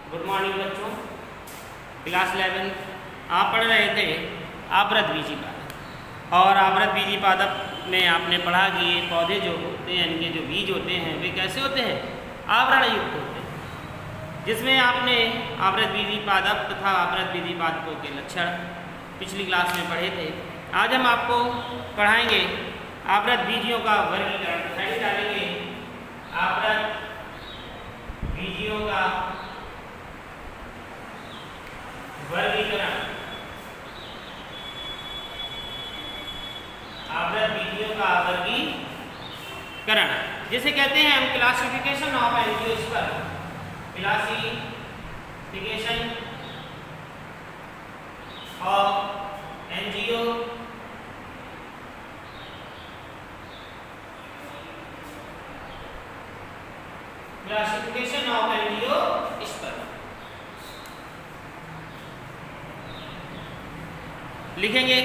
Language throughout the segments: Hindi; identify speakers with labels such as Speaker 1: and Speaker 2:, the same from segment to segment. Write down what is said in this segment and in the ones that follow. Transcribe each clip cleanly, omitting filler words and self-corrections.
Speaker 1: गुड मॉर्निंग बच्चों। क्लास 11 आप पढ़ रहे थे आवृत बीजी पादप, और आवृत बीजी पादप में आपने पढ़ा कि ये पौधे जो होते हैं, इनके जो बीज होते हैं वे कैसे होते हैं, आवरण युक्त होते हैं, जिसमें आपने आवृत बीजी पादप तथा आवृत बीजी पादपों के लक्षण पिछली क्लास में पढ़े थे। आज हम आपको पढ़ाएंगे आवृत बीजियों का वर्गीकरण। पहले डालेंगे आवृत बीजियों का वर्गीकरण। आवृत बीजियों का वर्गीकरण जिसे कहते हैं हम classification of angiosperm. Classification of angio classification of angiosperm लिखेंगे।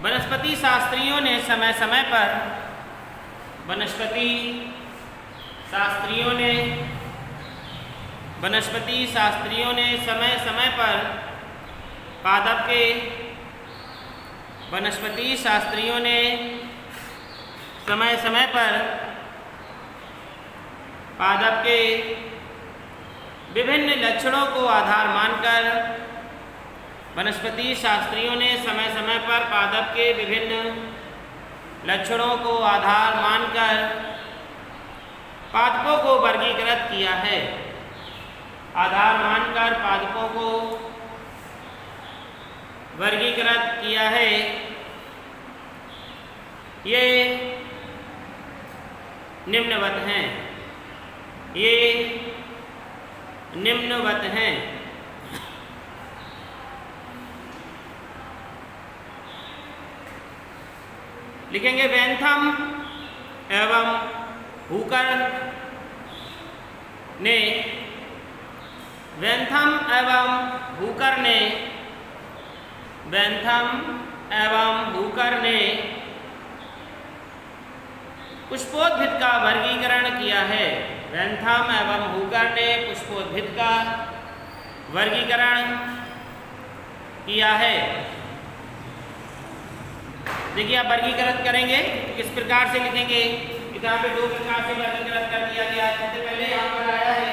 Speaker 1: वनस्पति शास्त्रियों ने समय समय पर वनस्पति शास्त्रियों ने समय समय पर पादप के वनस्पति शास्त्रियों ने समय समय पर पादप के विभिन्न लक्षणों को आधार मानकर वनस्पति शास्त्रियों ने समय समय पर पादप के विभिन्न लक्षणों को आधार मानकर पादपों को वर्गीकृत किया है। आधार मानकर पादपों को वर्गीकृत किया है। ये निम्नवत हैं। लिखेंगे वेंथम एवं हुकर ने पुष्पोद्भिद का वर्गीकरण किया है। वेंथम एवं हुकर ने पुष्पोद्भिद का वर्गीकरण किया है। देखिए, आप वर्गीकृत करेंगे किस प्रकार से लिखेंगे। यहाँ पे दो प्रकार से वर्गीकृत कर दिया गया है। सबसे पहले यहाँ पर आया है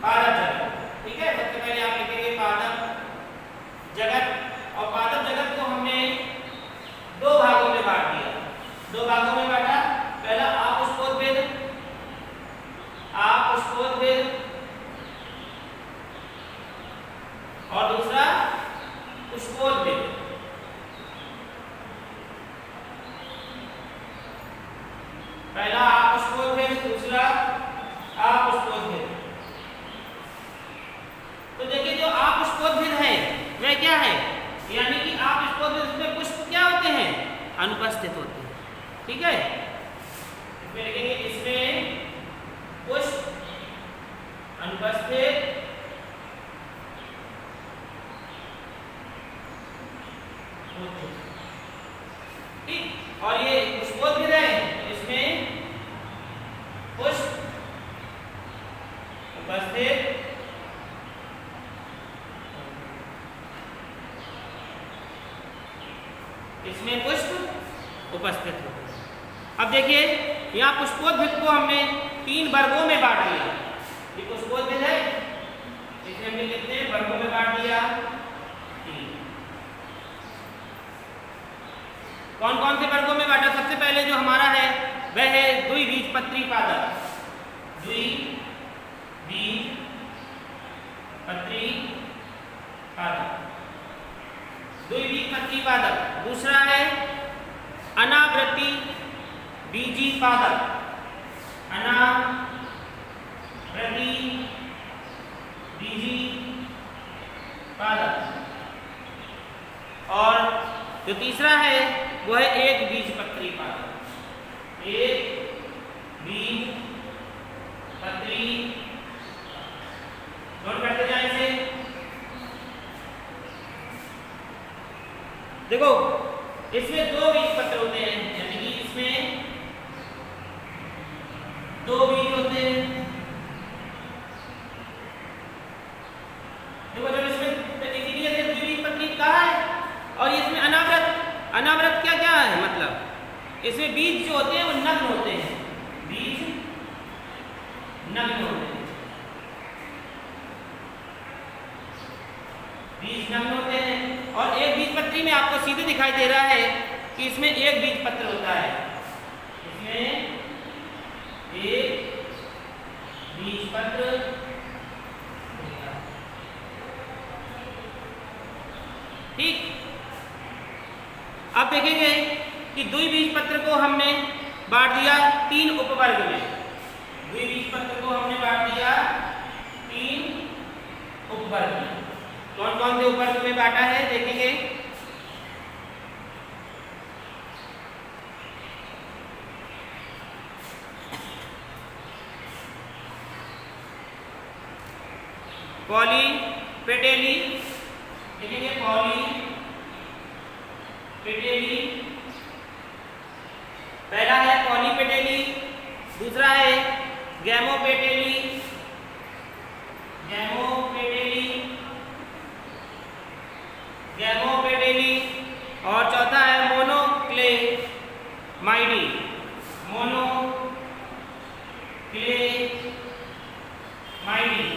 Speaker 1: पादप जगत, ठीक है। सबसे पहले आप लिखेंगे पादप जगत, और पादप जगत को हमने दो भागों में बांट दिया। दो भागों में बांटा। पहला अपुष्पोद्भिद और दूसरा पुष्पोद्भिद। पहला अपुष्पोद्भिद, दूसरा अपुष्पोद्भिद। तो देखिए, जो अपुष्पोद्भिद है वह क्या है, यानी कि अपुष्पोद्भिद में पुष्प क्या होते हैं, अनुपस्थित होते हैं, ठीक है। इसमें लिखेंगे इसमें पुष्प अनुपस्थित होते हैं, ठीक। और ये पुष्पोद्भिद है, इसमें पुष्प उपस्थित होते हैं। अब देखिए, यहाँ पुष्पोद्भिद को हमने 3 वर्गों में बांट दिया। ये पुष्पोद्भिद है, इसे हमने कितने वर्गों में बांट दिया, 3। कौन कौन से वर्गों में बांटा। सबसे पहले जो हमारा है वह है द्विबीजपत्री पादप। द्विबीजपत्री पादप। दूसरा है अनावृति बीजी पादप। और जो तीसरा है वो है एक बीजपत्री पादप। एक बीजपत्री नोट करते जाए इसे। देखो इसमें 2 बीजपत्र होते हैं, यानी कि इसमें 2 बीज होते हैं। देखो जब इसमें इसीलिए से द्विबीजपत्री कहा है। और इसमें अनावृत, अनावृत क्या क्या है मतलब, इसमें बीज जो होते हैं वो नग्न होते हैं, बीज नग्न होते हैं, बीज नग्न होते हैं। और एक बीजपत्री में आपको सीधे दिखाई दे रहा है कि इसमें एक बीजपत्र होता है, इसमें एक बीजपत्र। ठीक, अब देखेंगे कि द्विबीजपत्र को हमने बांट दिया 3 उपवर्ग में। द्विबीजपत्र को हमने बांट दिया 3 उपवर्ग में। कौन कौन से उपवर्ग में बांटा है देखेंगे। पॉलीपेटेली, देखेंगे पॉलीपेटेली, पहला है पॉलीपेटेली, दूसरा है गैमोपेटेली, गैमोपेटेली, गैमोपेटेली, और चौथा है मोनोक्लेमाइडी, मोनोक्लेमाइडी,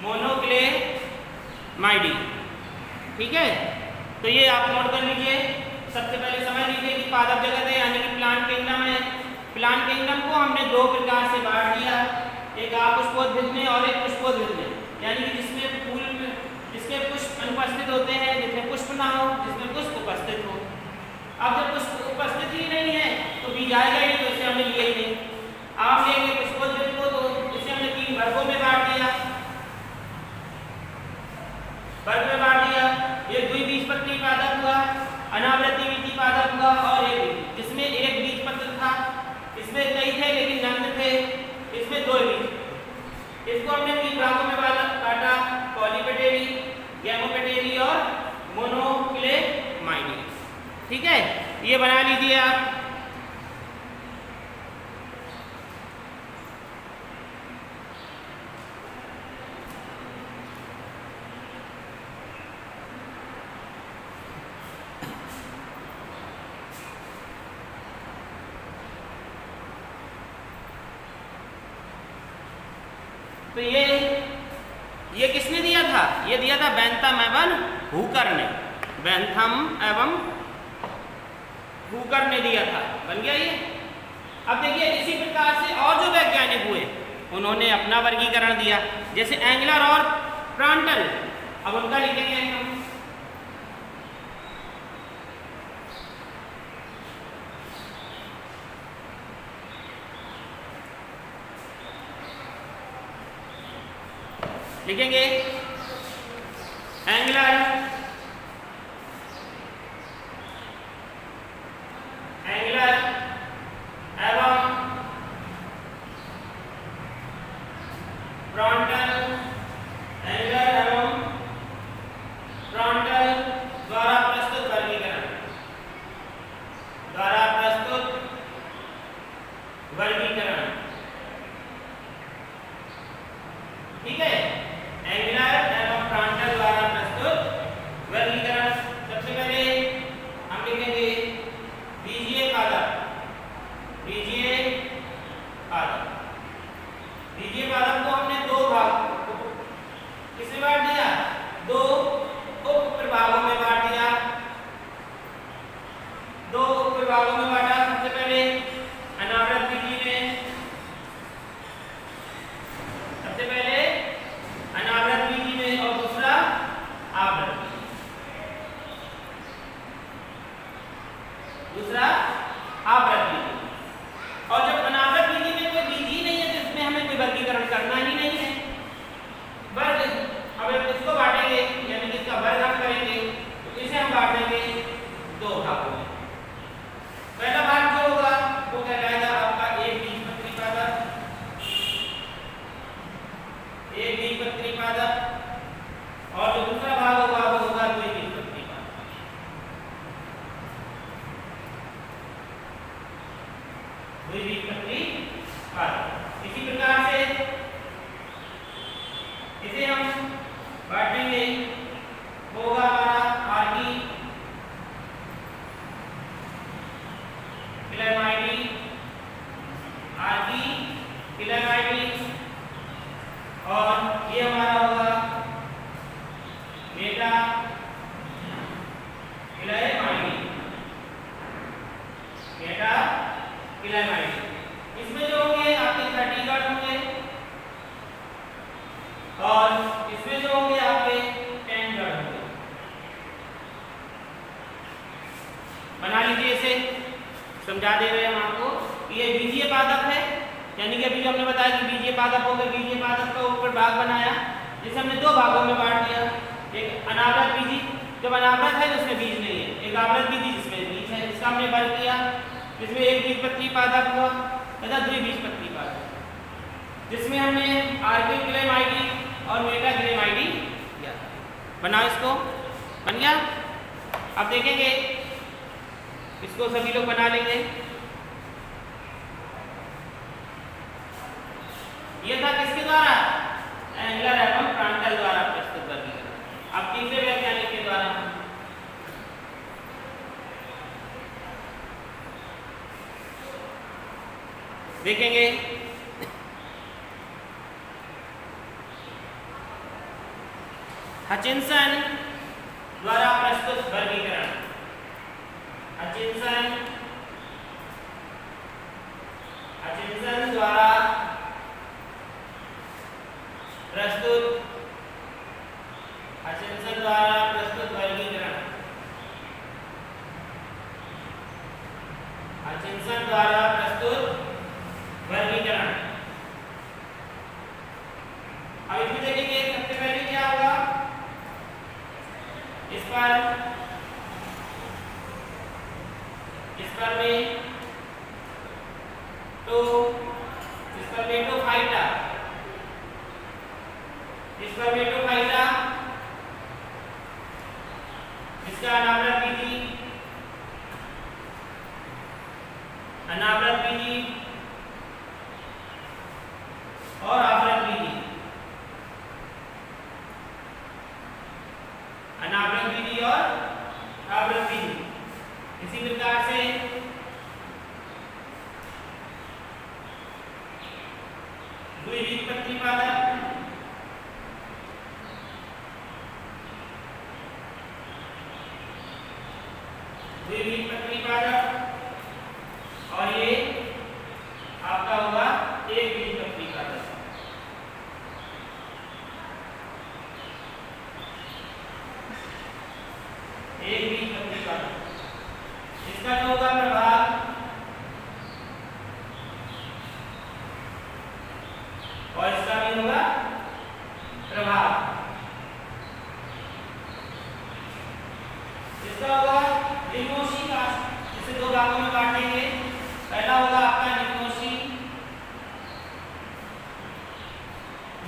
Speaker 1: मोनोक्लेमाइडी। ठीक है, तो ये आप नोट कर लीजिए। सबसे पहले समझ लीजिए कि पादप जगत है यानी कि प्लांट किंगडम है। प्लांट किंगडम को हमने 2 प्रकार से बांट दिया, एक अपुष्पोद्भिद में और एक पुष्पोद्भिद में, यानी कि जिसमें फूल में जिसके पुष्प अनुपस्थित होते हैं, जिसमें पुष्प ना हो, जिसमें पुष्प उपस्थित हो। अब जब पुष्प उपस्थित ही नहीं है तो बीज आएगा ही नहीं, तो इसे हमने लिया ही नहीं। आप लेंगे पुष्पोद्भिद को, तो इसे हमने 3 वर्गों में बांट दिया, वर्ग में बांट दिया। एक द्विबीजपत्री पादप हुआ, अनावृत्ति पादप हुआ, और एक जिसमें एक बीजपत्र था, इसमें कई थे लेकिन नग्न थे, इसमें 2 बीज। इसको हमने 3 भागों में बांटा, पॉलीपेटेली, गैमोपेटेली और मोनोक्लेमाइडी। ठीक है, ये बना लीजिए आप। तो ये किसने दिया था? ये दिया था बेंथम एवं हुकर ने, बेंथम एवं हुकर ने दिया था। बन गया ये। अब देखिए इसी प्रकार से और जो वैज्ञानिक हुए उन्होंने अपना वर्गीकरण दिया, जैसे एंगलर और प्रांटल। अब उनका लिखेंगे हम। लिखेंगे एंगलर, एंगलर एवं प्रांटल, एंगलर एवं प्रांटल द्वारा प्रस्तुत वर्गीकरण, द्वारा प्रस्तुत वर्गीकरण। ठीक है, एंगलर एवं प्रांटल द्वारा प्रस्तुत वर्गीकरण। सबसे पहले हम लिखेंगे बीजीय पादप, बीजीय पादप। बीजीय पादप को हमने 2 भाग किसमें बांट दिया? 2 उप प्रभागों में बांट दिया, 2 उप प्रभागों में बांटा। सबसे पहले अनावृत बीजी में, सबसे पहले अनावृत बीजी में और दूसरा आवृत, दूसरा आवृत बीजी। और जब अनावृत बीजी में कोई बीज ही नहीं है तो इसमें हमें कोई वर्गीकरण करना ही नहीं है। वर्ग अब इसको बांटेंगे, यानी कि इसका वर्ग हम करेंगे, तो इसे हम बांटेंगे 2 भागों में। पहला भाग जो होगा वो कहलाएगा आपका एक बीजपत्री पादप, एक बीजपत्री पादप, और जो दूसरा भाग होगा वो होगा द्विबीजपत्री इसे हम बांटेंगे, होगा हमारा आर्की क्लेमाइडी, आर्की क्लेमाइडी, और ये हमारा होगा मेटा क्लेमाइडी, मेटा क्लेमाइडी। इसमें जो होंगे आपके 30 गार्ड होंगे और इसमें जो होंगे आपके 10 गार्ड होंगे। बना लीजिए इसे, समझा दे रहे हैं हम आपको कि ये बीजीय पादप है, यानी कि अभी जो हमने बताया कि बीजीय पादप हो गए, बीजीय पादप का ऊपर भाग बनाया जिसे हमने दो भागों में बांट दिया, एक अनावृत बीजी, जब अनावृत है तो उसमें बीज नहीं है, एक आवृत बीजी जिसमें बीज है, इसका हमने वर्ग किया, जिसमें एक बीजपत्री पादप हुआ तथा द्विबीजपत्री पादप, जिसमें हमने आर्की क्लेमाइडी और मेटा क्लेमाइडी किया। बनाओ इसको, बन गया। अब देखेंगे इसको सभी लोग बना लेंगे। ये था किसके द्वारा? एंगलर एवं प्रांटल द्वारा प्रस्तुत वर्गीकरण। अब तीसरे वैज्ञानिक के द्वारा देखेंगे। हचिंसन द्वारा प्रस्तुत वर्गीकरण, हचिंसन द्वारा प्रस्तुत वर्गीकरण, हचिंसन द्वारा प्रस्तुत वर्गीकरण। अब इसमें देखेंगे सबसे पहले क्या होगा, इस पर मेटोफाइटा, इसका अनावृत बीजी और आवृत बीजी, अनावृत बीजी और आवृत बीजी। इसी प्रकार से द्विबीजपत्री पादप, और ये आपका होगा एक बीजपत्री पादप। इसका जो होगा प्रभाव, और इसका भी होगा प्रभाव। इसका होगा लिग्नोसी कास्ट, इसे दो भागों में बांटेंगे। पहला होगा आपका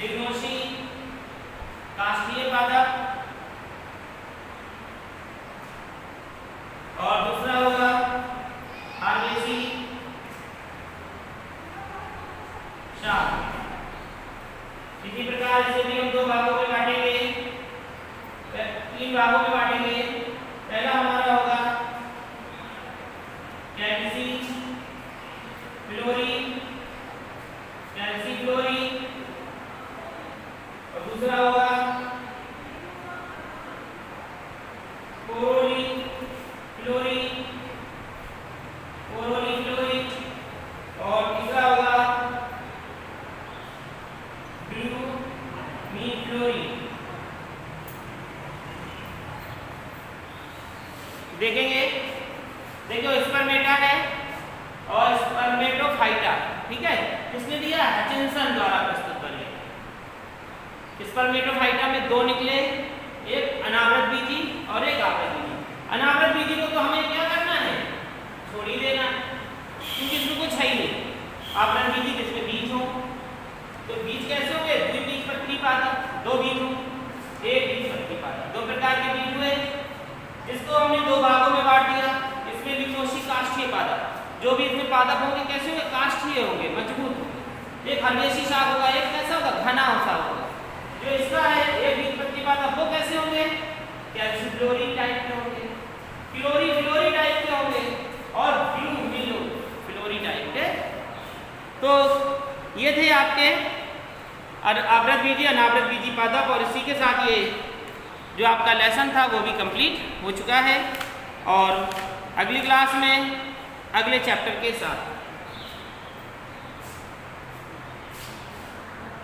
Speaker 1: लिग्नोसी काष्ठीय पादप, और दूसरा होगा आर्गेसी शाख। इसी प्रकार इसे भी हम दो भागों में बांटेंगे, 3 भागों में बांटेंगे। पहला हमारा होगा कैल्सीफ्लोरी, और दूसरा होगा कोरोलीफ्लोरी, और तीसरा होगा ब्लूमीफ्लोरी। देखेंगे, देखो स्पर्मेटा है और स्पर्मेटोफाइटा, ठीक है, किसने दिया? हचिंसन द्वारा प्रस्तुत वर्गीकरण। स्पर्मेटोफाइटा में 2 निकले, एक अनावृत बीजी और एक आवृत बीजी। अनावृत बीजी को तो हमें क्या करना है? छोड़ ही देना, क्योंकि इसमें कुछ है ही नहीं। आवृत बीजी जिसमें बीज हो, तो बीज कैसे होंगे? द्विबीजपत्री पादप, 2 बीज हो, एक बीजपत्री पादप, 2 प्रकार के बीज हुए, जिसको हमने 2 भागों में बांट दिया। इसमें लिग्नोसी काष्ठीय पादप, जो भी इसमें पादप होंगे कैसे होंगे? काष्ठीय होंगे, मजबूत होंगे। एक हर्बेसी शाख होगा, एक कैसा होगा? घना सा होगा। जो इसका है एक बीजपत्री पादप वो कैसे होंगे, कैल्शियम टाइप के होंगे, फ्लोरी टाइप के होंगे और फ्लोरी टाइप के। तो ये थे आपके आवृतबीजी अनावृतबीजी पादप, और इसी के साथ ये जो आपका लेसन था वो भी कंप्लीट हो चुका है। और अगली क्लास में अगले चैप्टर के साथ